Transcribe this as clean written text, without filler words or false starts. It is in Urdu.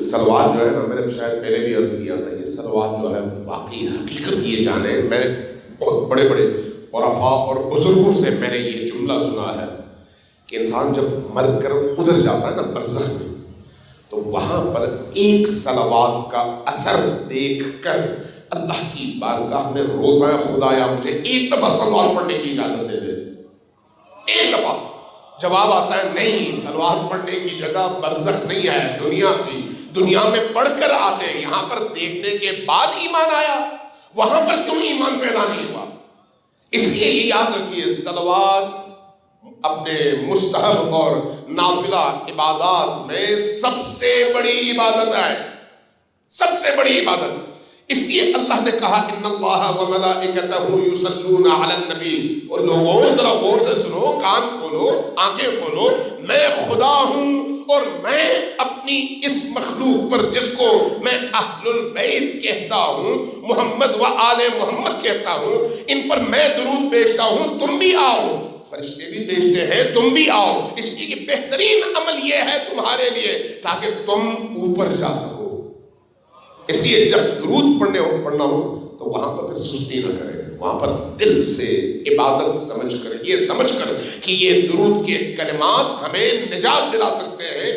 سلوات جو ہے نا، میں نے شاید پہلے بھی عرض کیا تھا، یہ سلوات جو ہے واقعی حقیقت یہ جانے، میں بہت بڑے بڑے عرفاء اور بزرگوں سے میں نے یہ جملہ سنا ہے کہ انسان جب مر کر ادھر جاتا ہے نا برزخ میں، تو وہاں پر ایک صلوات کا اثر دیکھ کر اللہ کی بارگاہ میں روتا ہے، خدایا مجھے ایک دفعہ صلوات پڑھنے کی اجازت دے دے، ایک دفعہ۔ جواب آتا ہے نہیں، صلوات پڑھنے کی جگہ برزخ نہیں ہے، دنیا تھی، دنیا میں پڑھ کر آتے ہیں، یہاں پر دیکھنے کے بعد ایمان آیا، وہاں پر کیوں ایمان پیدا نہیں ہوا؟ اس لیے یہ یاد رکھیے، صلوات اپنے مستحب اور نافلہ عبادات میں سب سے بڑی عبادت ہے، سب سے بڑی عبادت۔ اس لیے اللہ نے کہا ان اللہ و ملائکتہ یصلون علی النبی، اور لوگوں ذرا غور سے سنو، کان کھولو، آنکھیں کھولو، میں خدا ہوں اور میں اپنی اس مخلوق پر، جس کو میں اہل البیت کہتا ہوں، محمد و آل محمد کہتا ہوں، ان پر میں درود بھیجتا ہوں، تم بھی آؤ، فرشتے بھی بھیجتے ہیں، تم بھی آؤ۔ اس لیے کہ بہترین عمل یہ ہے تمہارے لیے تاکہ تم اوپر جا سکو۔ اس لیے جب درود پڑھنا ہو تو وہاں پر پھر سستی نہ کریں، وہاں پر دل سے عبادت سمجھ کر، یہ سمجھ کر کہ یہ درود کے کلمات ہمیں نجات دلا سکتے ہیں۔